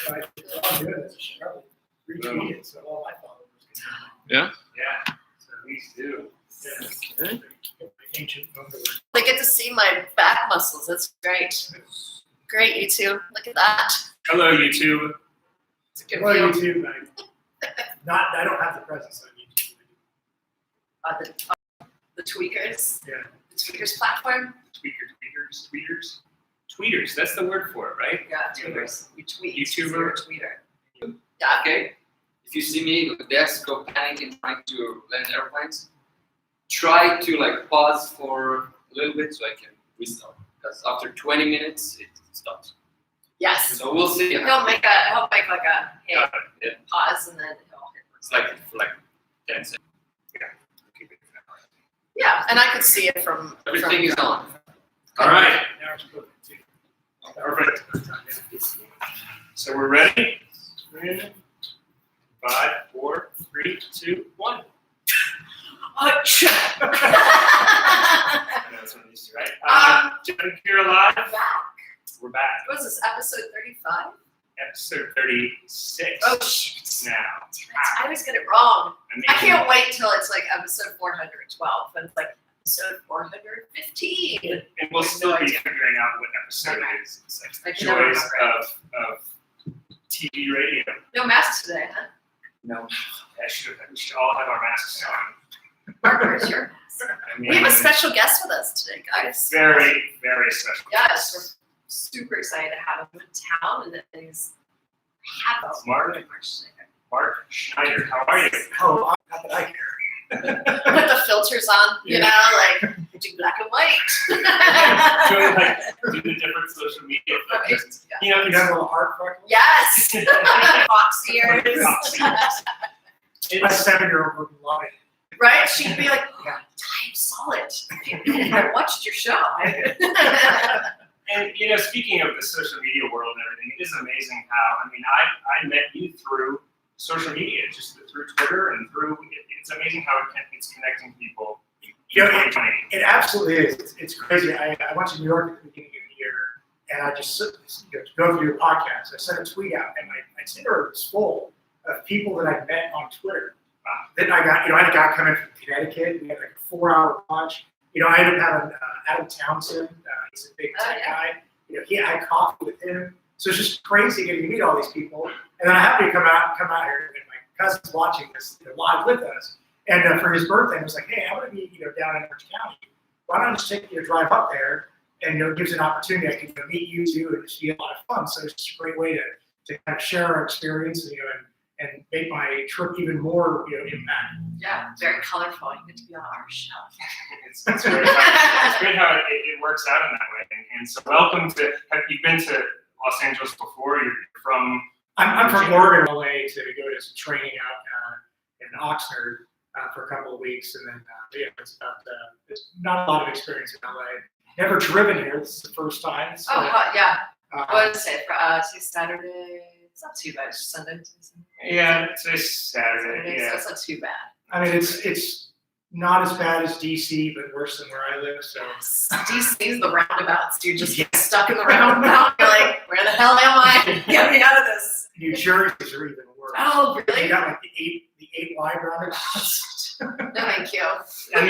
So I'm doing this. I should probably retweet it so all my followers can. Yeah? Yeah, so please do. Yeah. Okay. Ancient underwear. They get to see my back muscles. That's great. Great, you two. Look at that. Hello, YouTube. It's a good Well, view. YouTube, I don't have the presence on YouTube. The tweakers. Yeah. The tweakers platform. Tweeters. That's the word for it, right? Yeah, tweeters. We tweet. YouTuber. You're a tweeter. Yeah. Okay. If you see me with desk go panicking trying to land airplanes, try to like pause for a little bit so I can restart. Because after 20 minutes it stops. Yes. So we'll see. He'll make like a hey, Got it. pause and then he'll hit It's like for like 10 seconds. Keep it. Yeah, and I could see it from Everything is on. All right. Now it's good too. Perfect. So we're ready? 5, 4, 3, 2, 1. I know that's what I'm used to, right? Geoff and Kira live. back. We're back. What was this, episode 35? Episode 36. Oh, shoot. Now. I always get it wrong. I mean, I can't wait till it's like episode 412 and it's like episode 415. And we'll still be figuring out what episode it is. It's I like can never joys remember. of TV radio. No masks today, huh? No, we should all have our masks on. Where's your mask? I mean, We have a special guest with us today, guys. very, very special. Yes, we're super excited to have him in town and that he's Mark Schneider, how are you? Oh, not that I care. Put the filters on, you know, like do black and white. Do the different social media Right, filters. yeah. You know, You got a little heart freckle? Yes. Fox ears. My 7-year-old would love it. Right? She'd be like, Yeah. I saw it. I watched your show. And you know, speaking of the social media world and everything, it is amazing how, I mean, I met you through social media, just through Twitter and through, it's amazing how it's connecting people. You know, it absolutely is. It's crazy. I went to New York at the beginning of the year, and I just go through your podcast. I sent a tweet out, and my itinerary was full of people that I met on Twitter. Then I got, I had a guy coming from Connecticut. We had like a 4-hour lunch. I ended up having Adam Townsend. He's a big tech guy. I had coffee with him. So it's just crazy getting to meet all these people. And then I happened to come out here, and my cousin's watching this live with us. And for his birthday, I was like, hey, I'm going to be down in Orange County. Why don't I just take you to drive up there? And it gives an opportunity. I can meet you too, and just be a lot of fun. So it's just a great way to kind of share our experience, and make my trip even more impact. Yeah, very colorful. You get to be on our show. It's great how it works out in that way. And so welcome to, have you been to Los Angeles before? You're from? I'm from Oregon, LA, to go to some training out in Oxnard for a couple of weeks, and then it's not a lot of experience in LA. Never driven here. This is the first time. So, Yeah. What did it say? Today's Saturday. It's not too bad. It's Sunday. Yeah, today's Saturday. So Yeah. it's not too bad. I mean, it's not as bad as DC, but worse than where I live. So DC's the roundabouts. You're just stuck in the roundabout. You're like, where the hell am I? Get me out of this. New Jersey's are even worse. Oh, really? They got like the eight wide roundabouts. No, thank you. I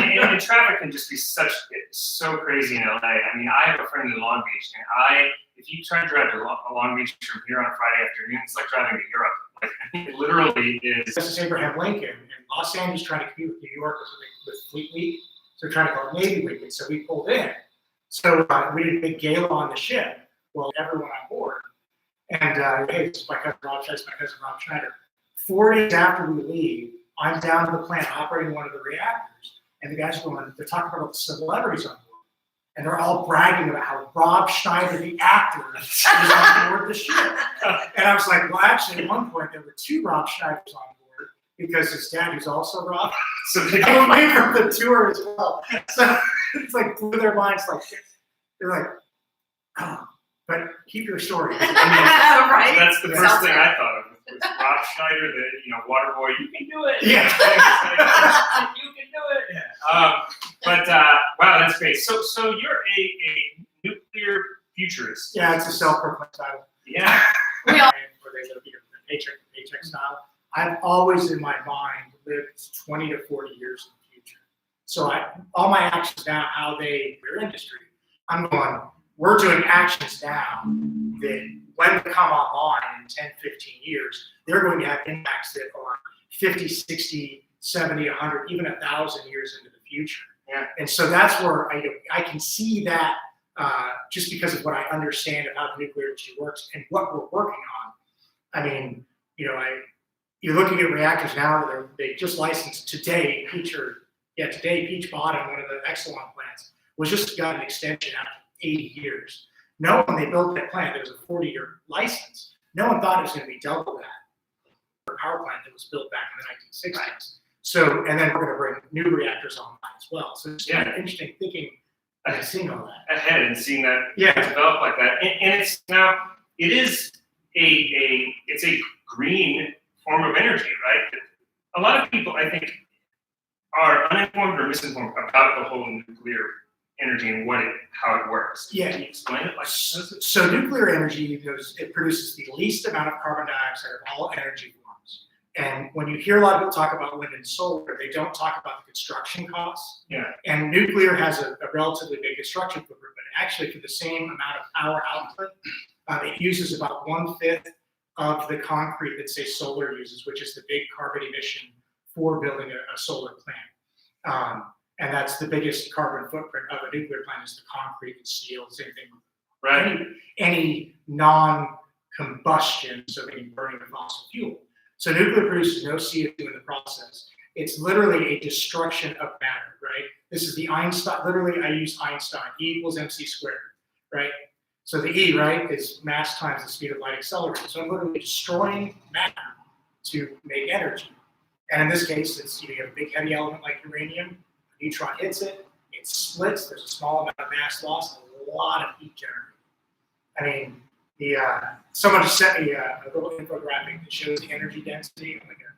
mean, and traffic can just be so crazy in LA. I mean, I have a friend in Long Beach, and if you try to drive to Long Beach from here on a Friday afternoon, it's like driving to Europe. Like, it literally is. This is Abraham Lincoln, and Los Angeles trying to compete with New York with Fleet Week, so they're trying to call it Navy Week, and so we pulled in. So we did a big gala on the ship, well, everyone on board. And hey, this is my cousin Rob Schneider. 4 days after we leave, I'm down to the plant operating one of the reactors, and the guys are going, they're talking about the celebrities on board. And they're all bragging about how Rob Schneider, the actor, is on board the ship. And I was like, well, actually, at one point, there were 2 Rob Schneiders on board because his dad, who's also Rob, So they came away from the tour as well. So it's like blew their minds. Like they're like, oh, but keep your story. Right? That's the first Sounds thing like- I thought of. Was Rob Schneider, the water boy, you can do it. Yeah. You can do it. Yeah. But wow, that's great. So you're a nuclear futurist. Yeah, it's a self-proclaimed title. Yeah. where they live, paycheck to paycheck style. I've always in my mind lived 20 to 40 years in the future. So all my actions now, how their industry, I'm going, we're doing actions now that when they come online in 10, 15 years, they're going to have impacts that are 50, 60, 70, 100, even 1,000 years into the future. Yeah. And so that's where I can see that just because of what I understand of how the nuclear industry works and what we're working on. I mean, you're looking at reactors now, they just licensed today, Peach Bottom, one of the Exelon plants, was just got an extension after 80 years. No one, they built that plant, there was a 40-year license. No one thought it was going to be double that for a power plant that was built back in the 1960s. Right. So, and then we're going to bring new reactors online as well. So it's kind of interesting thinking and seeing all that ahead and seeing that develop like that. And it's now, it is it's a green form of energy, right? A lot of people, I think, are uninformed or misinformed about the whole nuclear energy and how it works. Yeah. Can you explain it? So nuclear energy, it produces the least amount of carbon dioxide of all energy forms. And when you hear a lot of people talk about wind and solar, they don't talk about the construction costs. Yeah. And nuclear has a relatively big construction footprint, but actually for the same amount of power output, it uses about 1/5 of the concrete that, say, solar uses, which is the big carbon emission for building a solar plant. And that's the biggest carbon footprint of a nuclear plant is the concrete and steel, same thing. Right. Any non-combustion, so meaning burning of fossil fuel. So nuclear produces no CO2 in the process. It's literally a destruction of matter, right? This is the Einstein, literally I use Einstein, E equals mc squared, right? So the E, right, is mass times the speed of light accelerated. So I'm literally destroying matter to make energy. And in this case, it's you have a big heavy element like uranium, a neutron hits it, it splits, there's a small amount of mass loss, a lot of heat generated. I mean, someone just sent me a little infographic that shows the energy density on like a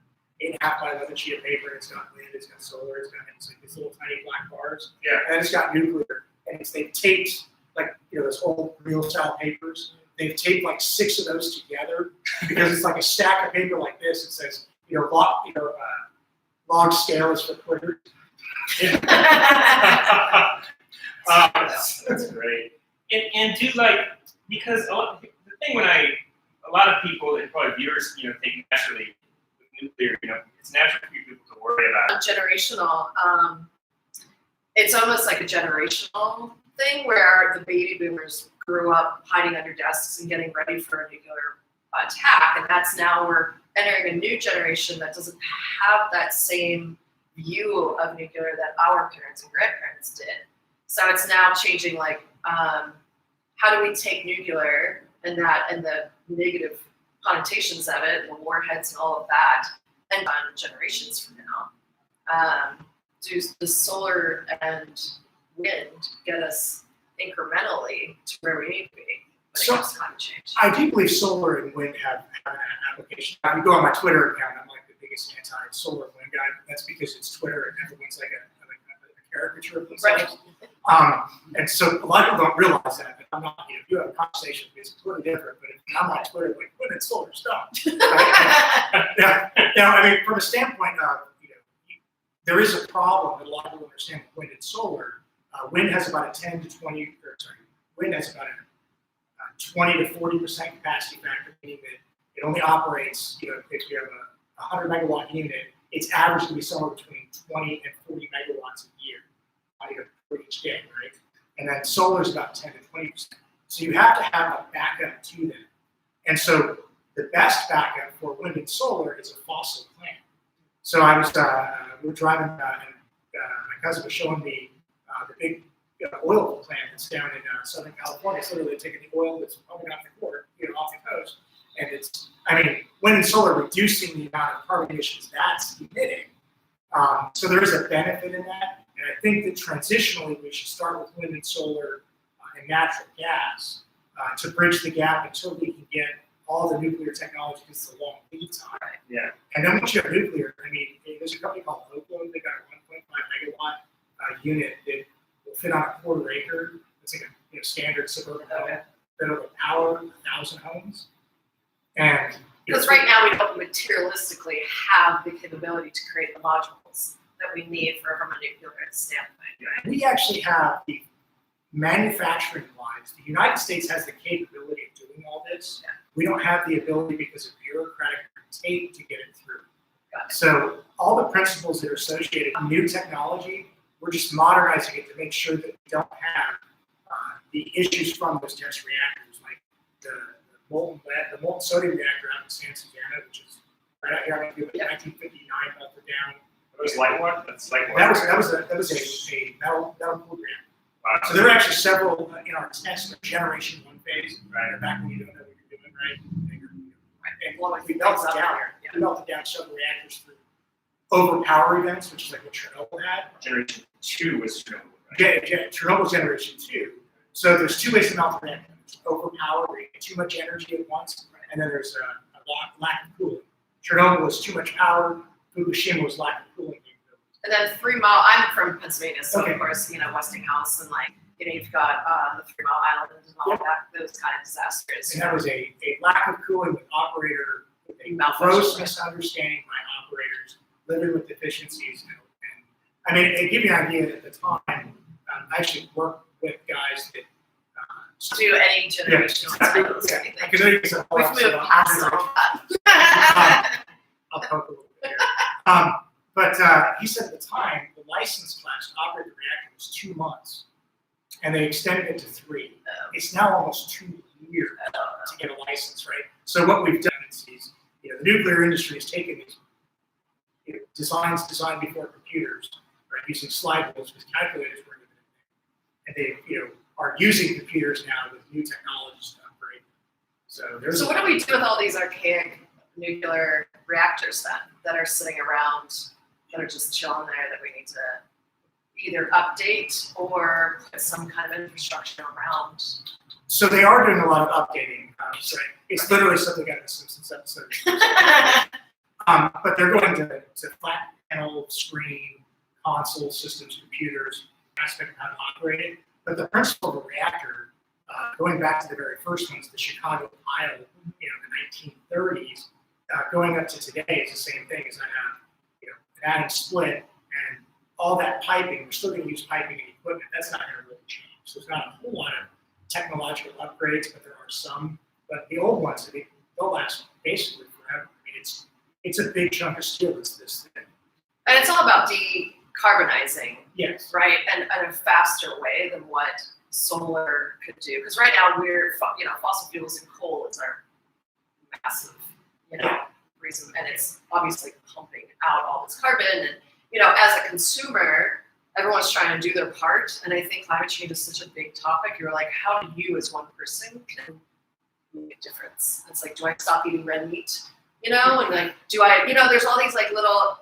8.5 by 11 sheet of paper. It's got wind, it's got solar, it's like these little tiny black bars. Yeah. And it's got nuclear. And they've taped like those old real style papers. They've taped like 6 of those together because it's like a stack of paper like this. It says, log scale is for quitters. That's great. And do because the thing a lot of people and probably viewers, think naturally with nuclear, it's natural for people to worry about. Generational. It's almost like a generational thing where the baby boomers grew up hiding under desks and getting ready for a nuclear attack, and that's now we're entering a new generation that doesn't have that same view of nuclear that our parents and grandparents did. So it's now changing, how do we take nuclear and the negative connotations of it, the warheads and all of that, and generations from now, do the solar and wind get us incrementally to where we need to be when it comes to climate change? I do believe solar and wind have an application. If you go on my Twitter account, I'm like the biggest anti-solar wind guy. That's because it's Twitter and everyone's like a caricature of themselves. Right. And so a lot of people don't realize that. But I'm not, if you have a conversation, it's completely different. But if I'm on Twitter, like, wind and solar stuff. Now, I mean, from a standpoint of, there is a problem that a lot of people understand with wind and solar. Wind has about a wind has about a 20 to 40% capacity factor, meaning that it only operates, if you have a 100 megawatt unit, its average can be somewhere between 20 and 40 megawatts a year for each day, right? And then solar is about 10 to 20%. So you have to have a backup to that. And so the best backup for wind and solar is a fossil plant. So I was, we were driving, and my cousin was showing me the big oil plant that's down in Southern California. It's literally taking the oil that's pumping off the off the coast. And it's, wind and solar reducing the amount of carbon emissions that's emitting. So there is a benefit in that. And I think that transitionally we should start with wind and solar and natural gas to bridge the gap until we can get all the nuclear technology because it's a long lead time. Yeah. And then once you have nuclear, there's a company called Oakland. They got a 1.5 megawatt unit that will fit on a quarter acre. It's like a standard suburban home that'll power 1,000 homes. And Because right now we don't materialistically have the capability to create the modules that we need from a nuclear standpoint. we actually have the manufacturing lines. The United States has the capability of doing all this. Yeah. We don't have the ability because of bureaucratic red tape to get it through. Got it. So all the principles that are associated with new technology, we're just modernizing it to make sure that we don't have the issues from those test reactors, like the molten sodium reactor out in San Susanna, which is right out here. I think it was 1959 melted down. It was light one. That's light one. That was a metal cooled reactor. Wow. So there were actually several in our test generation 1 phase, right? Back when you don't know what you're doing, right? And we melted down. We melted down several reactors through overpower events, which is like what Chernobyl had. Generation 2 was Chernobyl. Right? Chernobyl's generation 2. So there's 2 ways to melt a reactor. There's overpower, where you get too much energy at once, and then there's a lack of cooling. Chernobyl was too much power. Fukushima was lack of cooling capability. And then 3 Mile, I'm from Pennsylvania, so Okay. of course, Westinghouse and you've got the 3 Mile Island and all that, those kind of disasters. And that was a lack of cooling with operator, with a Malfunction. gross misunderstanding by operators, living with deficiencies. And I mean, to give you an idea, at the time, I actually worked with guys that Do any generational experiments or anything. because I think We've moved past all that. I'll poke a little bit here. But he said at the time, the license class to operate the reactor was 2 months, and they extended it to 3. It's now almost 2 years to get a license, right? So what we've done is, the nuclear industry has taken these designs designed before computers, right, using slide rules with calculators, and they, are using computers now with new technologies to upgrade them. So there's. So what do we do with all these archaic nuclear reactors then that are sitting around, that are just chilling there, that we need to either update or put some kind of infrastructure around? So they are doing a lot of updating. So it's literally something out of the Simpsons episode. But they're going to flat panel, screen, console systems, computers, aspect of how to operate it. But the principle of a reactor, going back to the very first ones, the Chicago pile, the 1930s, going up to today is the same thing. As I have, an atom split and all that piping. We're still going to use piping and equipment. That's not going to really change. So there's not a whole lot of technological upgrades, but there are some. But the old ones, they'll last basically forever. I mean, it's a big chunk of steel. It's this thing. And it's all about decarbonizing, Yes. right? And in a faster way than what solar could do. Because right now fossil fuels and coal is our massive, reason, and it's obviously pumping out all this carbon. And as a consumer, everyone's trying to do their part. And I think climate change is such a big topic. You're like, how do you, as one person, can make a difference? It's like, do I stop eating red meat? And do I? There's all these little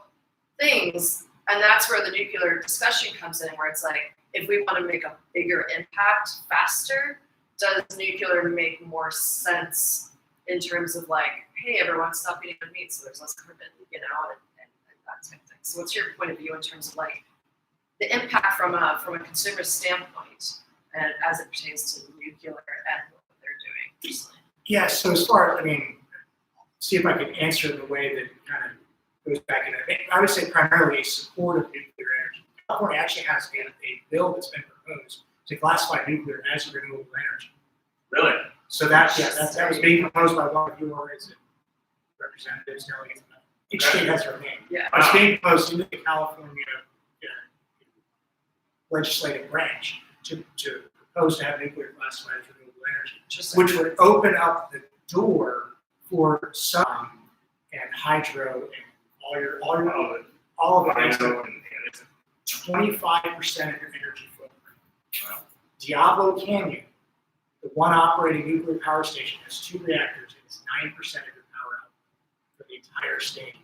things. And that's where the nuclear discussion comes in, where it's like, if we want to make a bigger impact faster, does nuclear make more sense in terms of hey, everyone stop eating red meat so there's less carbon, and that type of thing. So what's your point of view in terms of the impact from a consumer standpoint, and as it pertains to nuclear and what they're doing recently? Yeah, so as far as, see if I can answer in a way that kind of goes back in. I would say primarily a support of nuclear energy. California actually has a bill that's been proposed to classify nuclear as a renewable energy. Really? So that was being proposed by one of yours representatives, delegates. Each state has their name. Yeah. It's being proposed into the California legislative branch to propose to have nuclear classified as renewable energy, which would open up the door for sun and hydro and all of it. 25% of your energy footprint. Wow. Diablo Canyon, the one operating nuclear power station, has 2 reactors. It's 9% of your power output for the entire state,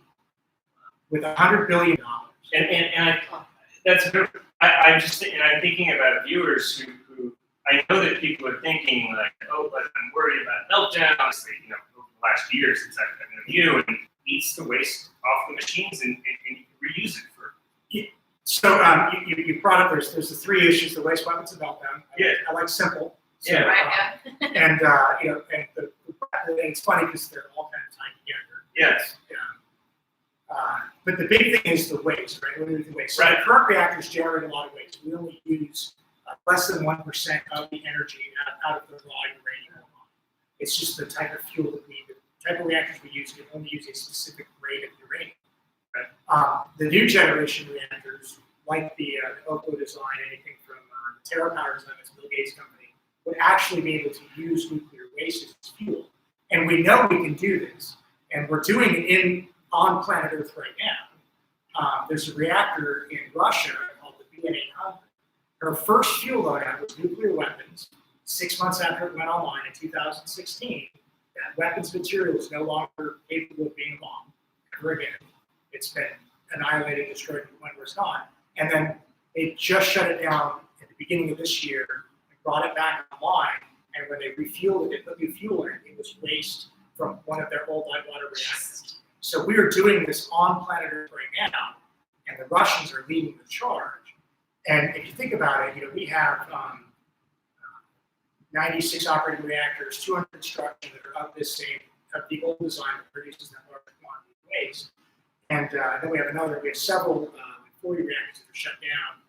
with $100 billion. And I'm just thinking about viewers who I know that people are thinking but I'm worried about meltdown. Obviously, over the last year since I've been with you, and eats the waste off the machines and reuse it for. So you brought up there's the 3 issues: the waste buckets and meltdown. Yeah. I like simple. Yeah. Right. Yeah. And and it's funny because they're all kind of tied together. Yes. But the big thing is the waste, right? What is the waste? So the current reactors generate a lot of waste. We only use less than 1% of the energy out of the raw uranium. It's just the type of fuel that the type of reactors we use can only use a specific grade of uranium. Right? The new generation reactors, like the Oklo design, anything from the TerraPower design, that's Bill Gates' company, would actually be able to use nuclear waste as fuel. And we know we can do this. And we're doing it on planet Earth right now. There's a reactor in Russia called the BN800. Her first fuel loadout was nuclear weapons. 6 months after it went online in 2016, that weapons material is no longer capable of being a bomb ever again. It's been annihilated, destroyed when it was gone. And then they just shut it down at the beginning of this year and brought it back online. And when they refueled it, put new fuel in it, it was waste from one of their old light water reactors. So we are doing this on planet Earth right now, and the Russians are leading the charge. And if you think about it, we have 96 operating reactors, 200 construction that are of this same, of the old design that produces that large quantity of waste. And then we have several 40 reactors that are shut down.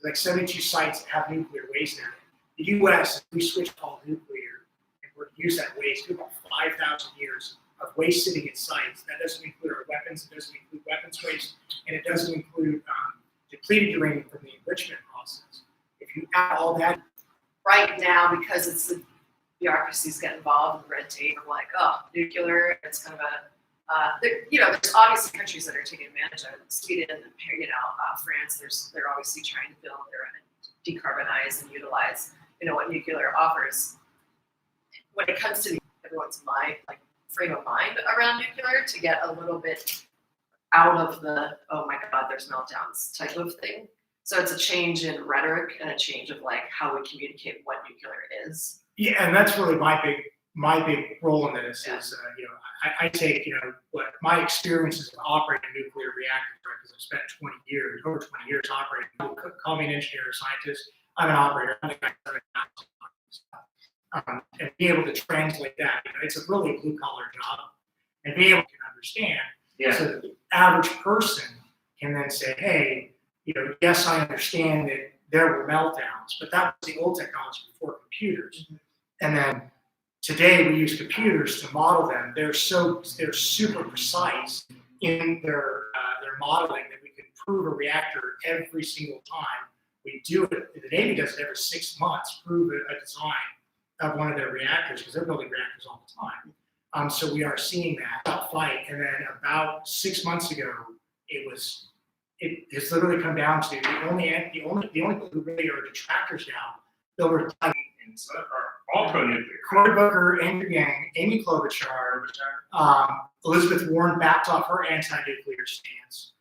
Like 72 sites that have nuclear waste in it. The U.S., if we switch all nuclear and we're to use that waste, we have about 5,000 years of waste sitting in sites. That doesn't include our weapons, it doesn't include weapons waste, and it doesn't include depleted uranium from the enrichment process. If you add all that. Right now, because it's the bureaucracies get involved in red tape, I'm like, oh, nuclear, it's kind of a, there's obviously countries that are taking advantage of it. Sweden and, France, they're obviously trying to build their decarbonize and utilize, what nuclear offers. When it comes to everyone's mind, like frame of mind around nuclear, to get a little bit out of the, oh my God, there's meltdowns type of thing. So it's a change in rhetoric and a change of like how we communicate what nuclear is. Yeah, and that's really my big role in this is, I take, what my experiences of operating nuclear reactors, right, because I've spent over 20 years operating. Call me an engineer or scientist. I'm an operator. I'm the guy and be able to translate that, it's a really blue collar job, and be able to understand. Yeah. So that the average person can then say, hey, yes, I understand that there were meltdowns, but that was the old technology before computers. Mm-hmm. And then today we use computers to model them. They're super precise in their modeling that we can prove a reactor every single time we do it. The Navy does it every 6 months, prove a design of one of their reactors, because they're building reactors all the time. So we are seeing that fight. And then about 6 months ago, it's literally come down to the only people who really are detractors now, Bill are all pro-nuclear. Cory Booker, Andrew Yang, Amy Klobuchar, Elizabeth Warren backed off her anti-nuclear stance.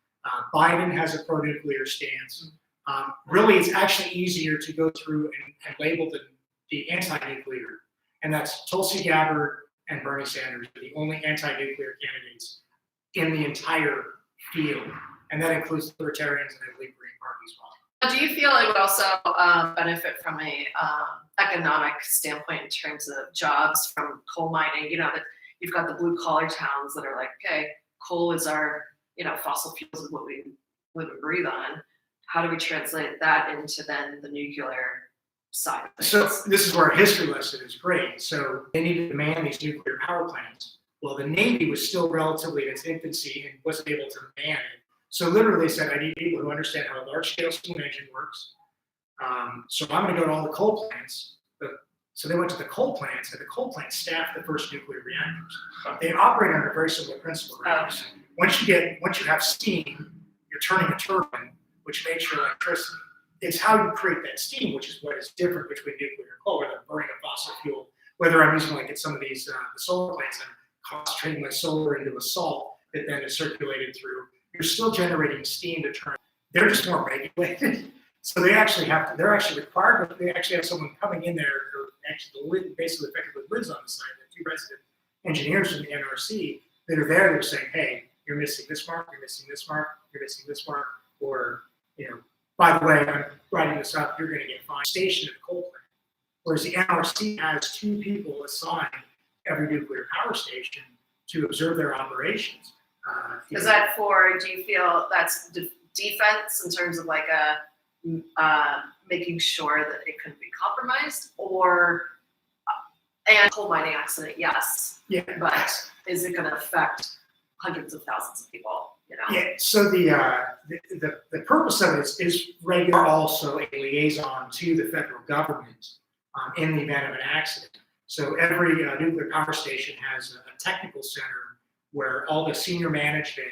Biden has a pro-nuclear stance. Really, it's actually easier to go through and label the anti-nuclear, and that's Tulsi Gabbard and Bernie Sanders are the only anti-nuclear candidates in the entire field, and that includes libertarians and I believe Green Party as well. Do you feel it would also benefit from a economic standpoint in terms of jobs from coal mining? That you've got the blue collar towns that are like, okay, coal is our, fossil fuels is what we live and breathe on. How do we translate that into then the nuclear side of things? So this is where a history lesson is great. So they needed to man these nuclear power plants. Well, the Navy was still relatively in its infancy and wasn't able to man it. So literally they said, I need people who understand how a large-scale steam engine works. So I'm going to go to all the coal plants. So they went to the coal plants, and the coal plants staffed the first nuclear reactors. They operate under a very similar principle. Right? Once you have steam, you're turning a turbine, which makes your electricity. It's how you create that steam, which is what is different between nuclear and coal, whether I'm burning a fossil fuel, whether I'm using like in some of these the solar plants and concentrating my solar into a salt that then is circulated through. You're still generating steam to turn. They're just more regulated. So they're actually required, but they actually have someone coming in there who actually basically effectively lives on the site. They're 2 resident engineers from the NRC that are there. They're saying, hey, you're missing this mark, you're missing this mark, you're missing this mark, or, by the way, I'm writing this up, you're going to get fined. Stationed at a coal plant. Whereas the NRC has 2 people assigned every nuclear power station to observe their operations. Is that do you feel that's defense in terms of like making sure that it couldn't be compromised, or and coal mining accident, yes, Yeah. but is it going to affect hundreds of thousands of people? You know? Yeah. So the purpose of it is regular, also a liaison to the federal government in the event of an accident. So every nuclear power station has a technical center where all the senior management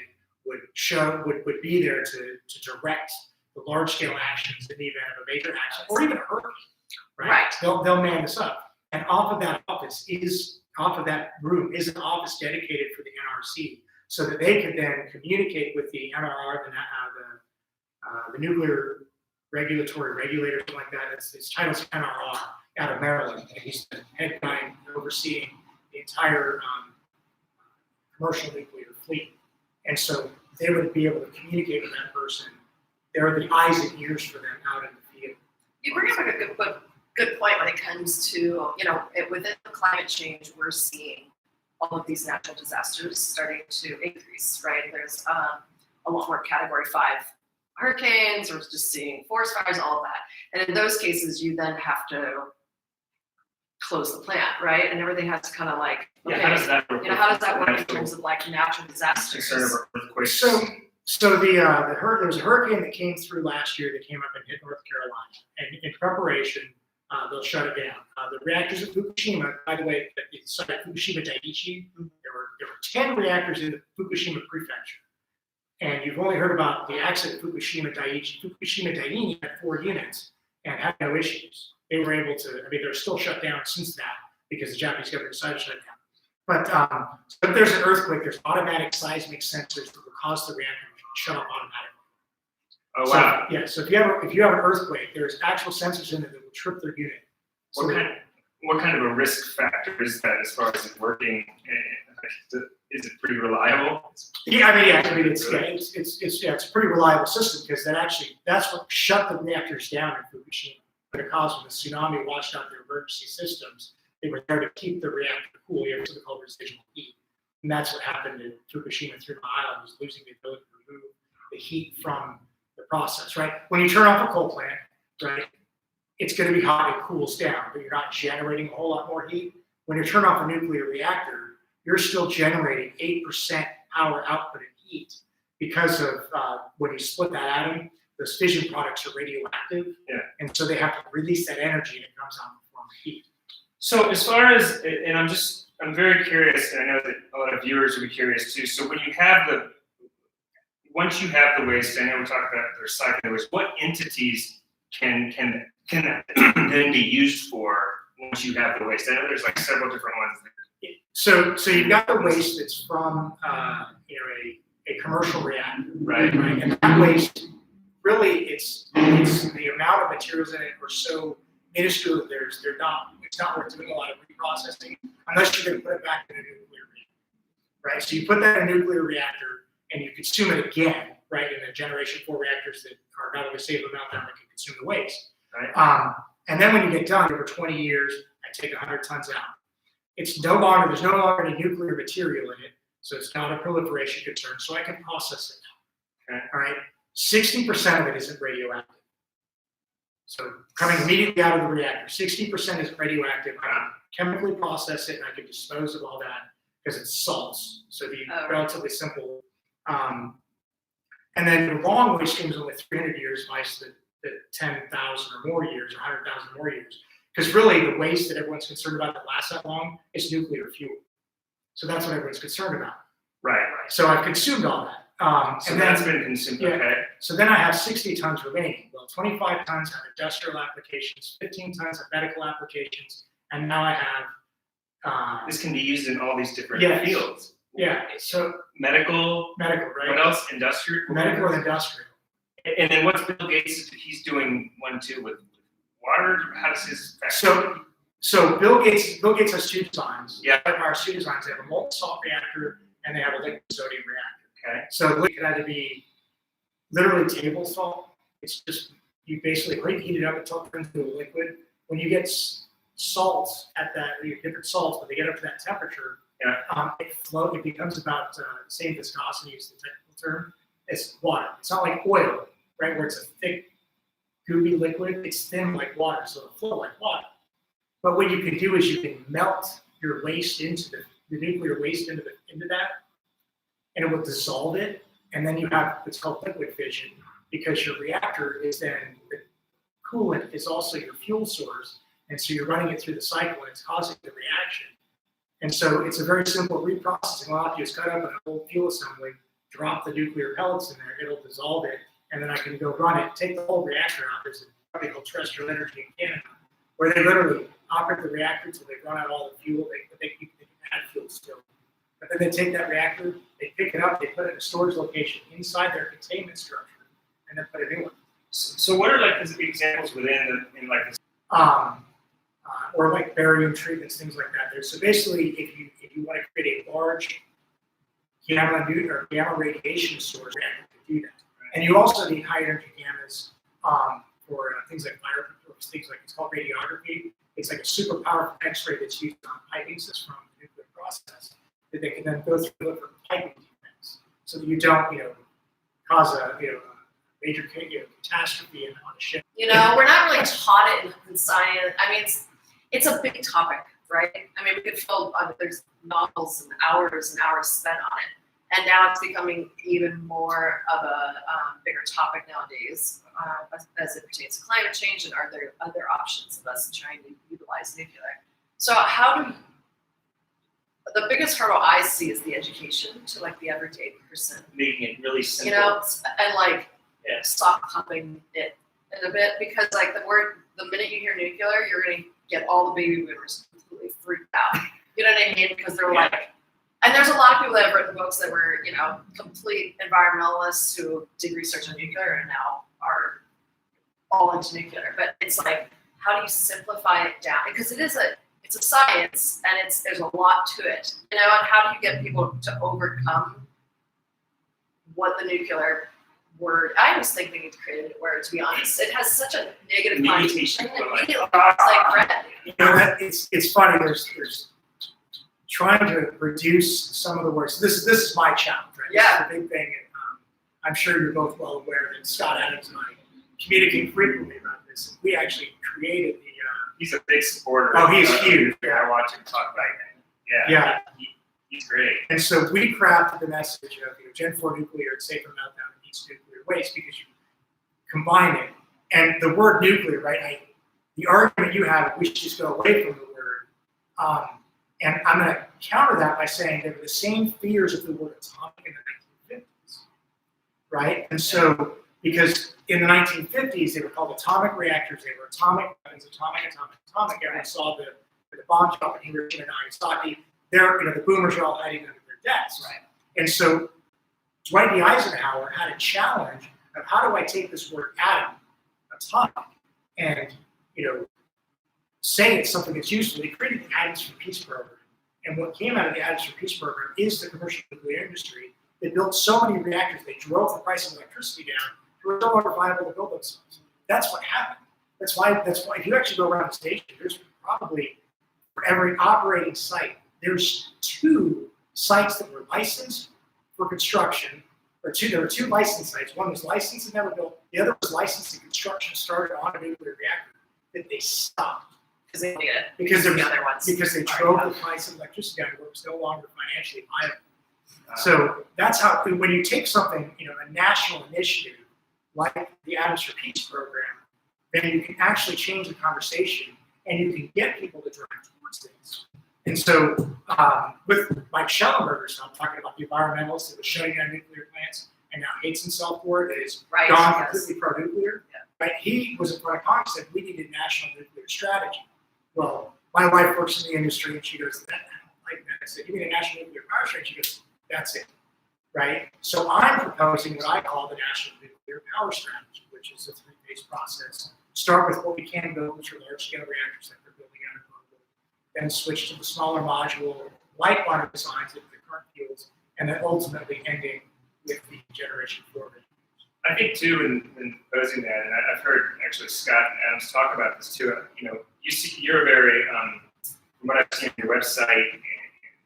would be there to direct the large scale actions in the event of a major accident or even a hurricane. Right. They'll man this up, and off of that room is an office dedicated for the NRC, so that they could then communicate with the NRR, the nuclear regulatory regulator, something like that. Its title's NRR out of Maryland, and he's the head guy overseeing the entire commercial nuclear fleet. And so they would be able to communicate with that person. They're the eyes and ears for them out in the field. You bring up a good point when it comes to, within climate change, we're seeing all of these natural disasters starting to increase, right? There's a lot more Category 5 hurricanes, or just seeing forest fires, all of that. And in those cases, you then have to close the plant, right? And everything has to kind of like, okay, how does that work? How does that work in terms of like natural disasters? Concern of earthquakes. So there was a hurricane that came through last year that came up and hit North Carolina, and in preparation, they'll shut it down. The reactors at Fukushima, by the way, it's at Fukushima Daiichi. There were 10 reactors in the Fukushima prefecture, and you've only heard about the accident at Fukushima Daiichi. Fukushima Daiichi had 4 units and had no issues. They were able to. I mean, they're still shut down since that because the Japanese government decided to shut it down. But so if there's an earthquake, there's automatic seismic sensors that will cause the reactor to shut off automatically. Oh wow! So, yeah. So if you have an earthquake, there's actual sensors in it that will trip their unit. So What kind of a risk factor is that as far as it working? Is it pretty reliable? Yeah, I mean, it's a pretty reliable system because that's what shut the reactors down in Fukushima. But it caused when the tsunami washed out their emergency systems, they were there to keep the reactor cool. You have something called residual heat, and that's what happened in Fukushima. 3 Mile Island was losing the ability to remove the heat from the process. Right, when you turn off a coal plant, right, it's going to be hot. It cools down, but you're not generating a whole lot more heat. When you turn off a nuclear reactor, you're still generating 8% power output in heat because of when you split that atom, those fission products are radioactive, and so they have to release that energy, and it comes out in the form of heat. So as far as, and I'm very curious, and I know that a lot of viewers will be curious too. So when you have once you have the waste, I know we talked about the recycling waste. What entities can that then be used for once you have the waste? I know there's like several different ones. So you've got the waste that's from a commercial reactor, right? And that waste, really, it's the amount of materials in it are so minuscule that it's not worth doing a lot of reprocessing unless you're going to put it back in a nuclear reactor, right? So you put that in a nuclear reactor and you consume it again, right? In the Generation 4 reactors that are not only safe but meltdown that can consume the waste, right? And then when you get done over 20 years, I take 100 tons out. There's no longer any nuclear material in it, so it's not a proliferation concern, so I can process it now. Okay. All right, 60% of it isn't radioactive. So coming immediately out of the reactor, 60% isn't radioactive. I can chemically process it and I can dispose of all that because it's salts, so it'd be relatively simple. And then the long waste stream is only 300 years, vice the 10,000 or more years, or 100,000 more years. Because really, the waste that everyone's concerned about that lasts that long is nuclear fuel. So that's what everyone's concerned about. Right. So I've consumed all that. So that's been consumed, okay. So then I have 60 tons remaining. Well, 25 tons have industrial applications, 15 tons have medical applications, and now I have... this can be used in all these different fields. Yeah, so... Medical, right? What else? Industrial? Medical and industrial. And then what's Bill Gates, he's doing one too with water? How does his... So Bill Gates has 2 designs. Yeah. Our 2 designs, they have a molten salt reactor and they have a liquid sodium reactor. Okay. So the liquid had to be literally table salt. It's just, you basically heat it up until it turns into a liquid. When you get salts at that, your different salts, when they get up to that temperature, it becomes about the same viscosity as the technical term as water. It's not like oil, right, where it's a thick, gooey liquid. It's thin like water, so it'll flow like water. But what you can do is you can melt your waste into the nuclear waste into that, and it will dissolve it, and then you have what's called liquid fission, because your reactor is then, the coolant is also your fuel source, and so you're running it through the cycle, and it's causing the reaction. And so it's a very simple reprocessing. All I have to do is cut up an old fuel assembly, drop the nuclear pellets in there, it'll dissolve it, and then I can go run it, take the whole reactor out. There's a company called Terrestrial Energy in Canada, where they literally operate the reactor until they run out all the fuel. They can add fuel still. But then they take that reactor, they pick it up, they put it in a storage location inside their containment structure, and then put it in one. So what are like the examples within in like this? Or like barium treatments, things like that. So basically, if you want to create a large gamma radiation source, reactor to do that. And you also need high energy gammas for things like fire, things like, it's called radiography. It's like a super powerful X-ray that's used on piping systems from the nuclear process that they can then go through different piping defects, so that you don't, cause a major catastrophe on a ship. We're not really taught it in science. I mean, it's a big topic, right? I mean, we could fill, there's novels and hours spent on it. And now it's becoming even more of a bigger topic nowadays as it pertains to climate change, and are there other options of us trying to utilize nuclear. So the biggest hurdle I see is the education to like the everyday person. Making it really simple. And like stop pumping it in a bit, because like the minute you hear nuclear, you're going to get all the baby boomers completely freaked out. You know what I mean? Because they're like, and there's a lot of people that have written books that were, complete environmentalists who did research on nuclear and now are all into nuclear. But it's like, how do you simplify it down? Because it's a science, and there's a lot to it. And how do you get people to overcome what the nuclear word? I was thinking it created a word, to be honest. It has such a negative connotation. It's like red. It's funny. There's trying to reduce some of the words. This is my challenge, right? Yeah. This is a big thing. And, I'm sure you're both well aware that Scott Adams and I communicate frequently about this. And we actually created the. He's a big supporter. Oh, he's huge. I watch him talk about it. Yeah. He's great. And so we crafted the message of Gen 4 nuclear, safer meltdown of each nuclear waste, because you combine it. And the word nuclear, right? The argument you have, we should just go away from the word. And I'm going to counter that by saying there were the same fears of the word atomic in the 1950s, right? And so, because in the 1950s, they were called atomic reactors, they were atomic weapons, atomic. Everyone saw the bomb drop in Hiroshima and Nagasaki. The boomers are all hiding under their desks. Right. And so, Dwight D. Eisenhower had a challenge of how do I take this word atom, atomic, and say it's something that's useful. He created the Atoms for Peace program. And what came out of the Atoms for Peace program is the commercial nuclear industry. They built so many reactors, they drove the price of electricity down. They were no longer viable to build themselves. That's what happened. That's why if you actually go around the station, there's probably, for every operating site, there's 2 sites that were licensed for construction. There were 2 licensed sites. One was licensed and never built. The other was licensed and construction started on a nuclear reactor that they stopped. Because they drove the price of electricity down, it was no longer financially viable. So that's how, when you take something, a national initiative like the Atoms for Peace program, then you can actually change the conversation, and you can get people to drive towards things. And so with Mike Schellenberger's stuff, talking about the environmentalists that was shutting down nuclear plants and now hates himself for it, is gone completely pro-nuclear. Yeah. Right? He was in front of Congress and said we needed national nuclear strategy. Well, my wife works in the industry, and she goes, I said, you mean a national nuclear power strategy? She goes, that's it, right? So I'm proposing what I call the national nuclear power strategy, which is a 3-phase process. Start with what we can build, which are large-scale reactors that we're building out of global, then switch to the smaller module, light water designs of the current fuels, and then ultimately ending with the Generation 4 reactors. I think too, in proposing that, and I've heard actually Scott Adams talk about this too. you're very, from what I've seen on your website and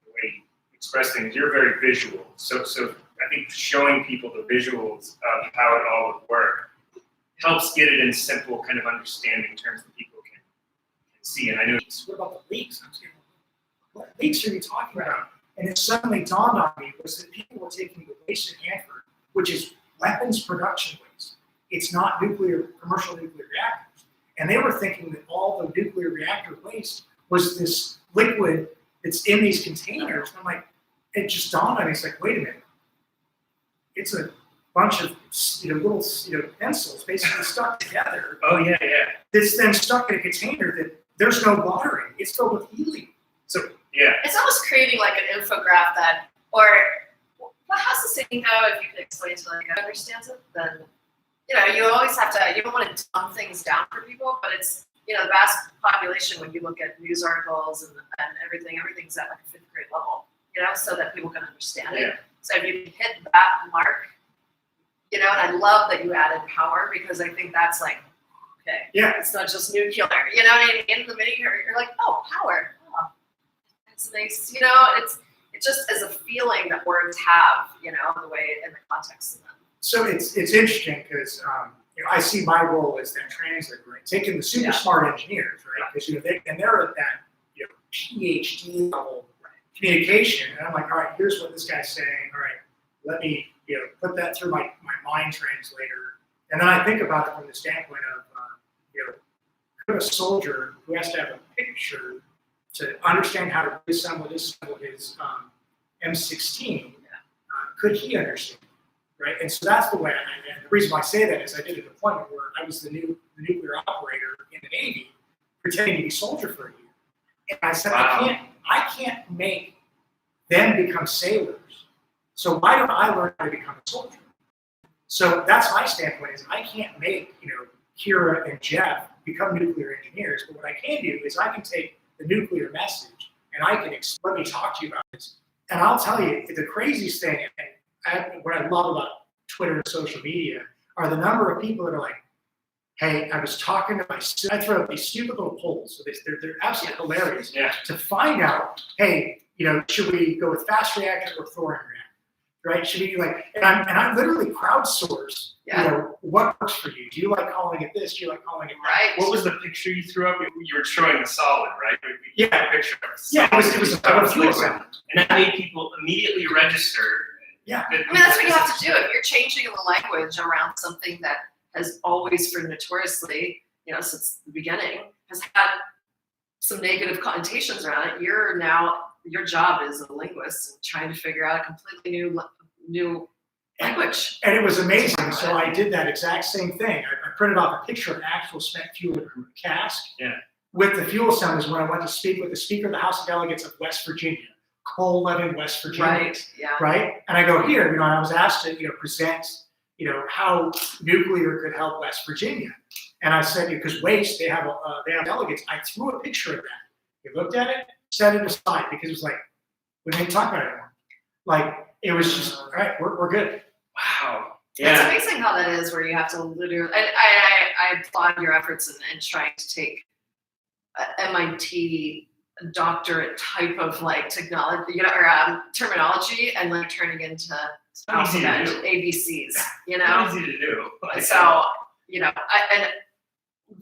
the way you express things, you're very visual. So I think showing people the visuals of how it all would work helps get it in simple kind of understanding terms that people can see. And I know. What about the leaks? I'm saying, what leaks are you talking about? And it suddenly dawned on me was that people were taking the waste at Hanford, which is weapons production waste. It's not commercial nuclear reactors. And they were thinking that all the nuclear reactor waste was this liquid that's in these containers. And I'm like, it just dawned on me. It's like, wait a minute. It's a bunch of little pencils basically stuck together. Oh yeah. That's then stuck in a container that there's no watering. It's filled with helium. So yeah. It's almost creating like an infograph that, or how's the saying go? If you could explain to like who understands it, then you always have to. You don't want to dumb things down for people, but it's the vast population. When you look at news articles and everything's at like a 5th grade level, so that people can understand it. So if you hit that mark, and I love that you added power because I think that's like, okay, it's not just nuclear. You know what I mean? In the minute you're like, oh, power. Oh, it's nice. It just is a feeling that words have, the way in the context of them. So it's interesting because I see my role as that translator, right? Taking the super smart engineers, right? Because they're at that PhD level communication, and I'm like, all right, here's what this guy's saying. All right, let me put that through my mind translator, and then I think about it from the standpoint of could a soldier who has to have a picture to understand how to disassemble his M16, could he understand? Right, and so that's the way. And the reason why I say that is I did a deployment where I was the nuclear operator in the Navy, pretending to be a soldier for a year, and I said, I can't make them become sailors. So why don't I learn how to become a soldier? So that's my standpoint: is I can't make Kira and Geoff become nuclear engineers, but what I can do is I can take the nuclear message and I can let me talk to you about this. And I'll tell you the craziest thing. What I love about Twitter and social media are the number of people that are like, hey, I was talking to I throw out these stupid little polls. So they're absolutely hilarious to find out, hey, should we go with fast reactor or thorium reactor, right? Should we and I literally crowdsource, what works for you? Do you like calling it this? Do you like calling it that? Right. What was the picture you threw up? You were showing the solid, right? Yeah. A picture of Yeah, it was a fuel cell. And that made people immediately register. Yeah. That's what you have to do. If you're changing the language around something that has always, notoriously, since the beginning, has had some negative connotations around it, your job is a linguist and trying to figure out a completely new language. And it was amazing. So I did that exact same thing. I printed off a picture of actual spent fuel in a cask with the fuel cells when I went to speak with the Speaker of the House of Delegates of West Virginia. Coal-loving West Virginia, right? And I go here, I was asked to, present, how nuclear could help West Virginia, and I said because waste, they have delegates. I threw a picture of that. He looked at it, set it aside because it was like we didn't talk about it anymore. Like it was just all right. We're good. Wow. It's amazing how that is, where you have to literally. And I applaud your efforts in trying to take MIT. Doctorate type of technology, or terminology, and turning into alphabet ABCs. Easy to do. So and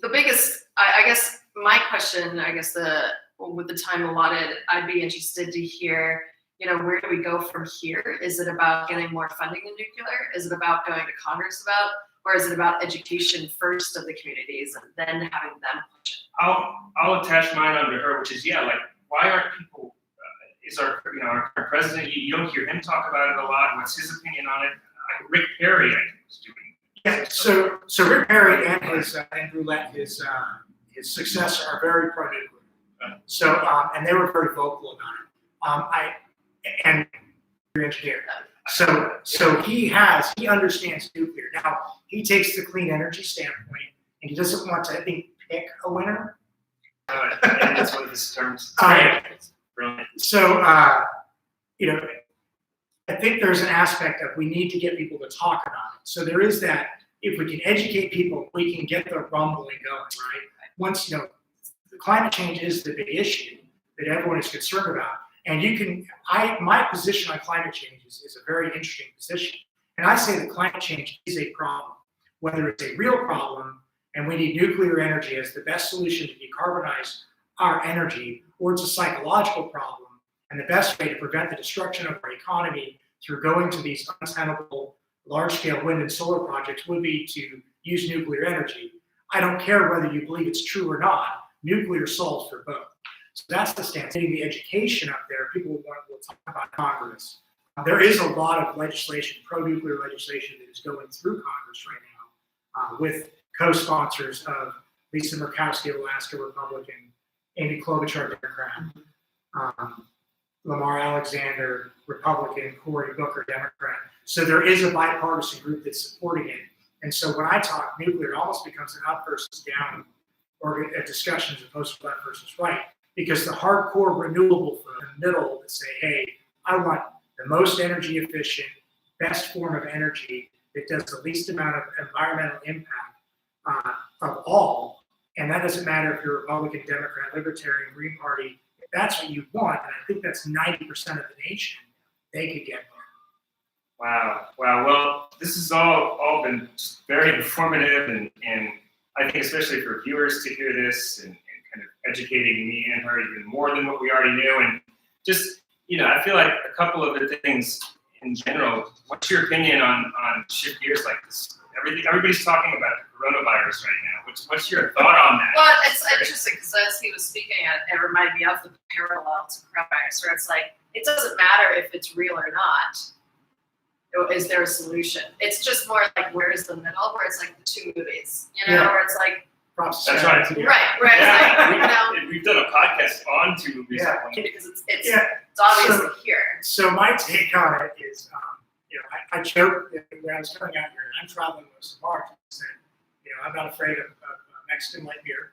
the biggest, I guess, my question, with the time allotted, I'd be interested to hear, where do we go from here? Is it about getting more funding in nuclear? Is it about going to Congress or is it about education first of the communities and then having them push it? I'll attach mine onto her, which is why aren't people? Is our our president? You don't hear him talk about it a lot. What's his opinion on it? Rick Perry, I think, was doing. So Rick Perry and his Andrew Lett, his successor, are very pro-nuclear. So and they were very vocal about it. And engineer. So he understands nuclear. Now he takes the clean energy standpoint, and he doesn't want to, I think, pick a winner. And that's one of his terms. Brilliant. So I think there's an aspect of we need to get people to talk about it. So there is that. If we can educate people, we can get the rumbling going, right? Once the climate change is the big issue that everyone is concerned about. And my position on climate change is a very interesting position. And I say that climate change is a problem, whether it's a real problem and we need nuclear energy as the best solution to decarbonize our energy, or it's a psychological problem. And the best way to prevent the destruction of our economy through going to these untenable large-scale wind and solar projects would be to use nuclear energy. I don't care whether you believe it's true or not. Nuclear solves for both. So that's the stance. Getting the education up there, people will talk about Congress. There is a lot of legislation, pro-nuclear legislation, that is going through Congress right now with co-sponsors of Lisa Murkowski of Alaska, Republican, Amy Klobuchar, Democrat, Lamar Alexander, Republican, Cory Booker, Democrat. So there is a bipartisan group that's supporting it. And so when I talk nuclear, it almost becomes an up versus down or a discussion as opposed to left versus right. Because the hardcore renewable folk in the middle that say, hey, I want the most energy efficient, best form of energy that does the least amount of environmental impact of all. And that doesn't matter if you're Republican, Democrat, Libertarian, Green Party. If that's what you want, and I think that's 90% of the nation, they could get there. Wow. Well, this has all been very informative, and I think especially for viewers to hear this and kind of educating me and her even more than what we already knew. And just, I feel like a couple of the things in general, what's your opinion on shift gears like this? Everybody's talking about the coronavirus right now. What's your thought on that? Well, it's interesting because as he was speaking, it reminded me of the parallel to coronavirus, where it's like, it doesn't matter if it's real or not. Is there a solution? It's just more like, where's the middle, where it's like the two movies, where it's like, that's right. Right. We've done a podcast on two movies. Yeah. Because it's obviously here. So my take on it is, I joked that when I was coming out here, and I'm traveling most of March, I said, I'm not afraid of Mexican light beer.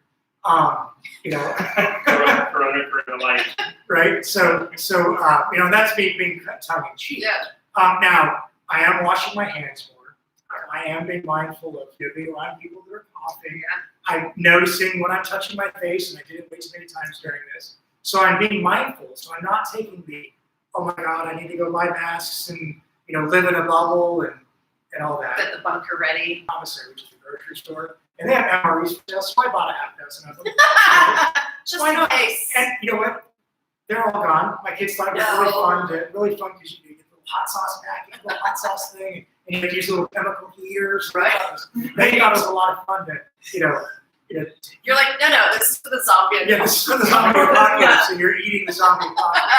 Corona light. Right. So that's being tongue in cheek. Yeah. Now I am washing my hands more. I am being mindful of being around people that are coughing. I'm noticing when I'm touching my face, and I did it way too many times during this. So I'm being mindful. So I'm not taking the, oh my God, I need to go buy masks and live in a bubble and all that. Get the bunker ready. Commissary, which is a grocery store, and they have MREs for sale, so I bought a half dozen of them. Just why not? in case. And you know what? They're all gone. My kids thought it was really fun because you get the little hot sauce packet, the hot sauce thing, and you have these little chemical heaters. Right. They thought it was a lot of fun to, You're like, no, this is for the zombie. Yeah, this is for the zombie apocalypse, and you're eating the zombie apocalypse.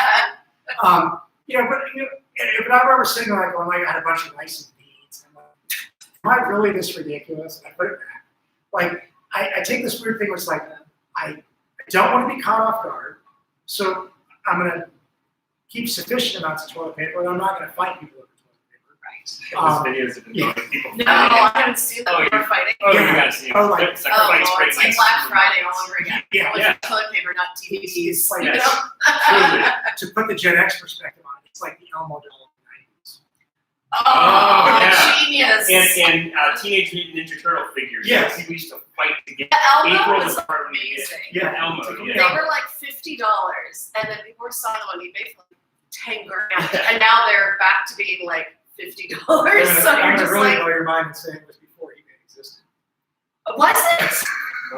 But I remember sitting there going, I had a bunch of rice and beans. I'm like, am I really this ridiculous? And I put it back. Like, I take this weird thing where it's like, I don't want to be caught off guard, so I'm going to keep sufficient amounts of toilet paper, and I'm not going to fight people over toilet paper. Those videos have been going people. No, I haven't seen them. We're fighting. Oh, you gotta see them. It's like Black Friday all over again. Yeah. Toilet paper, not TVs. It's like, Truly. to put the Gen X perspective on it, it's like the Elmo doll of the 90s. Oh, yeah. Genius. And Teenage Mutant Ninja Turtle figures. Yes. We used to fight to get Elmo April was part of amazing. Yeah, Elmo. They were like $50, and then people were selling them on eBay for like 10 grand, and now they're back to being like $50. So I'm you're gonna just really like, blow your mind and say it was before eBay existed. was it?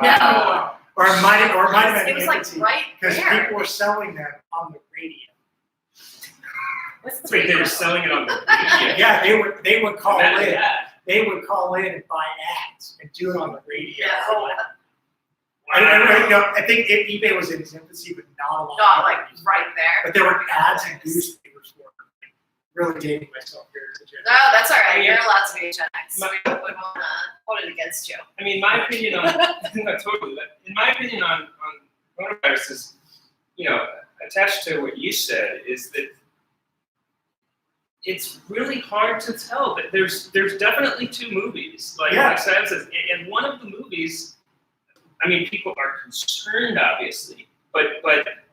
Wow. Or it might have been It was like right because there. people were selling them on the radio. Wait, they were selling it on the radio. Yeah, they would call Imagine in. that. They would call in and buy ads and do it on the radio. Yeah. I think eBay was in its infancy, but not a lot. Not like right there. But there were ads and newspapers for it. Really dating myself here as a Gen X. No, that's all right. You're allowed to be a Gen X. We wouldn't want to hold it against you. I mean, my opinion on no, totally. But in my opinion on coronavirus is, attached to what you said is that it's really hard to tell. That there's definitely two movies, like Sam says, and one of the movies. I mean, people are concerned, obviously, but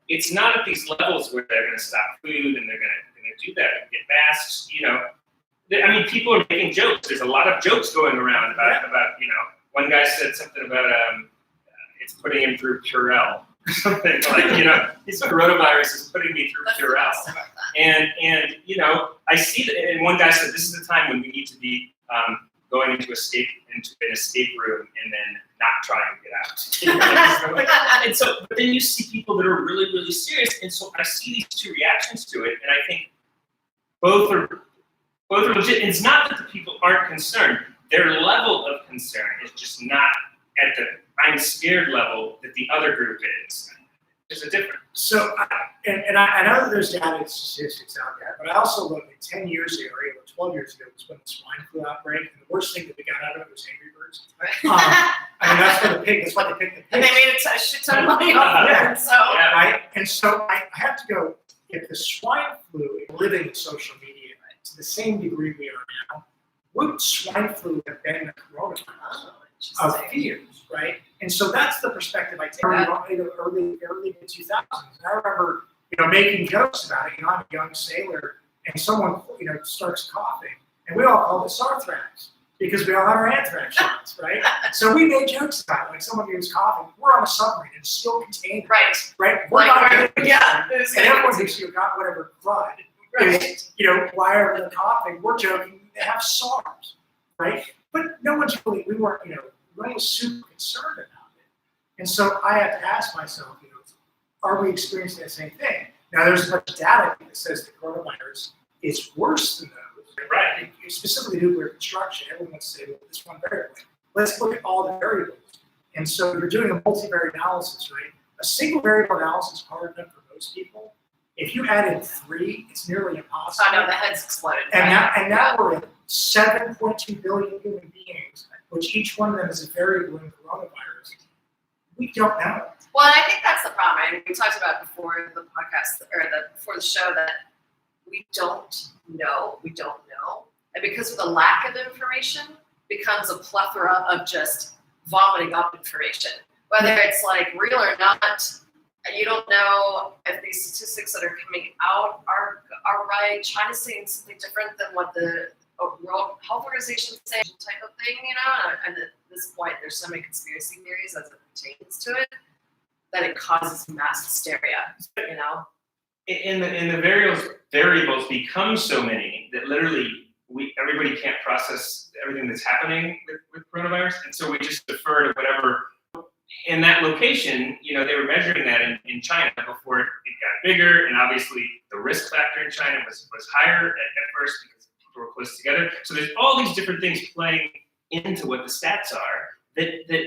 it's not at these levels where they're going to stop food and they're going to do that and get masks. I mean, people are making jokes. There's a lot of jokes going around about one guy said something about it's putting him through Purell. or something like, this coronavirus is putting me through That's the Purell. best about that. And I see that, and one guy said this is the time when we need to be going into an escape room and then not trying to get out. And so, but then you see people that are really, really serious, and so I see these two reactions to it, and I think both are legit. And it's not that the people aren't concerned; their level of concern is just not at the I'm scared level that the other group is. There's a difference. So, and I know that there's data and statistics out there, but I also looked at 10 years ago, or even 12 years ago, was when the swine flu outbreak, and the worst thing that we got out of it was Angry Birds. I mean, that's why they picked the pigs. And they made a shit ton of money off of it, so. Yeah. Right? And so I have to go, if the swine flu is living in social media to the same degree we are now, would swine flu have been the coronavirus of fears, right? And so that's the perspective I take early 2000s. And I remember, making jokes about it. I'm a young sailor, and someone, starts coughing, and we all called it sarthrax because we all had our anthrax shots, right? So we made jokes about it, like someone who was coughing. We're on a submarine and still contained, Right. right? We're not getting Yeah. and everyone thinks you got whatever blood. Right. Why are they coughing? We're joking. They have SARS, right? But no one's really. We weren't, no one was super concerned about it. And so I have to ask myself, are we experiencing the same thing? Now, there's much data that says the coronavirus is worse than those. Right. Specifically nuclear construction. Everyone wants to say, well, this one variable. Let's look at all the variables. And so you're doing a multivariate analysis, right? A single variable analysis is hard enough for most people. If you add in 3, it's nearly impossible. I know, the head's exploded. And now we're at 7.2 billion human beings, which each one of them is a variable in coronavirus. We don't know. Well, and I think that's the problem. I mean, we talked about before the podcast, or before the show, that we don't know. And because of the lack of information, becomes a plethora of just vomiting up information. Whether it's like real or not, you don't know if these statistics that are coming out are right. China's saying something different than what the World Health Organization is saying, type of thing, and at this point, there's so many conspiracy theories as it pertains to it that it causes mass hysteria, And the variables become so many that literally everybody can't process everything that's happening with coronavirus, and so we just defer to whatever. In that location, they were measuring that in China before it got bigger, and obviously the risk factor in China was higher at first because people were close together. So there's all these different things playing into what the stats are that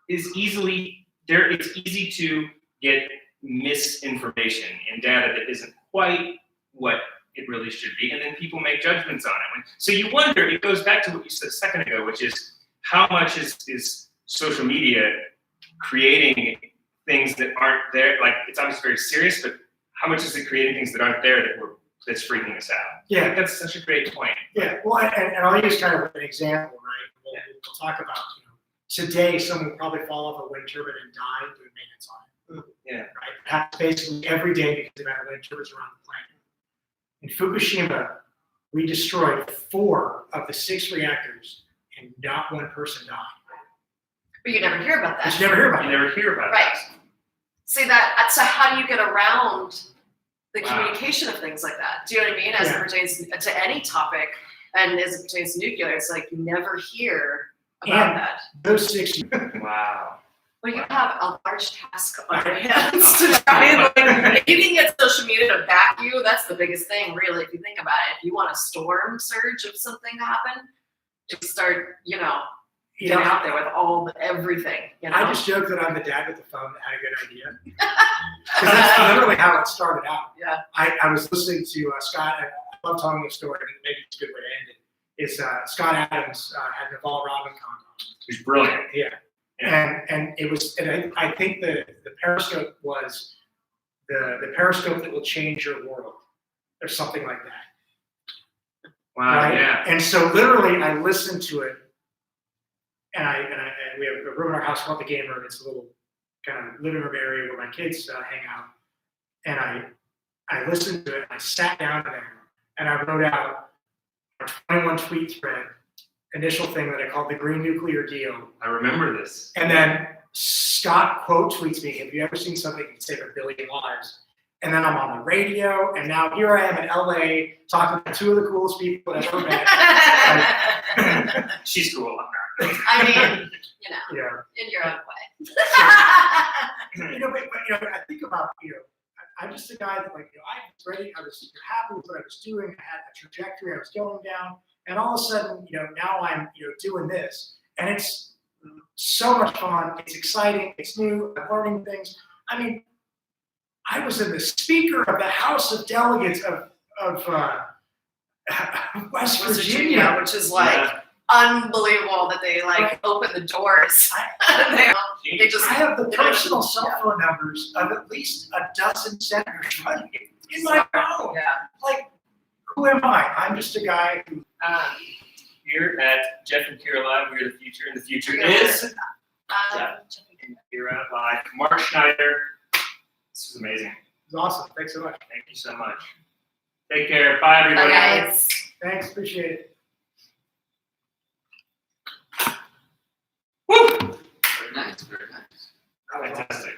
is easily there. It's easy to get misinformation and data that isn't quite what it really should be, and then people make judgments on it. So you wonder. It goes back to what you said a second ago, which is how much is social media creating things that aren't there? Like, it's obviously very serious, but how much is it creating things that aren't there that's freaking us out? Yeah, that's such a great point. Yeah, well, and I'll use kind of an example, right? We'll talk about, today someone will probably fall off a wind turbine and die doing maintenance on it. Yeah. Right? It happens basically every day because the amount of wind turbines around the planet. In Fukushima, we destroyed 4 of the 6 reactors, and not one person died. But you never hear about that. But you never hear about You it. never hear about it. Right. See that? So how do you get around the communication of things like that? Do you know what I mean? As it pertains to any topic, and as it pertains to nuclear, it's like you never hear about that. Those 6. Wow. Well, you have a large task on your hands to try and if you can get social media to back you, that's the biggest thing, really, if you think about it. If you want a storm surge of something to happen, just start, get out there with everything. I just joke that I'm the dad with the phone that had a good idea. Because that's literally how it started out. Yeah. I was listening to Scott, and I love telling the story, and maybe it's a good way to end it. Is Scott Adams had an Naval Robin contest. He's brilliant. Yeah. And it was, and I think the periscope was the periscope that will change your world, or something like that. Wow. Right? Yeah. And so literally, I listened to it, and we have a room in our house called the game room. It's a little kind of living room area where my kids hang out. And I listened to it. And I sat down there, and I wrote out a 21 tweet thread. Initial thing that I called the Green Nuclear Deal. I remember this. And then Scott quote tweets me, "Have you ever seen something that can save a billion lives?" And then I'm on the radio, and now here I am in LA talking to two of the coolest people I've ever met. She's cool. I'm not. I mean, you know, Yeah. in your own way. But I think about, I'm just a guy that, like, I was ready, I was super happy with what I was doing, I had a trajectory, I was going down, and all of a sudden, now I'm, doing this, and it's so much fun, it's exciting, it's new, I'm learning things. I mean, I was in the Speaker of the House of Delegates of West Virginia, which is like unbelievable that they open the doors. They just I have the personal cell phone numbers of at least a dozen senators running in my phone. Yeah. Like, who am I? I'm just a guy who. Here at Geoff and Kira Live, we're the future, and the future is Kira Live. Mark Schneider. This is amazing. It's awesome. Thanks so much. Thank you so much. Take care. Bye, everybody. Bye, guys. Thanks. Appreciate it. Very nice, very nice. Fantastic.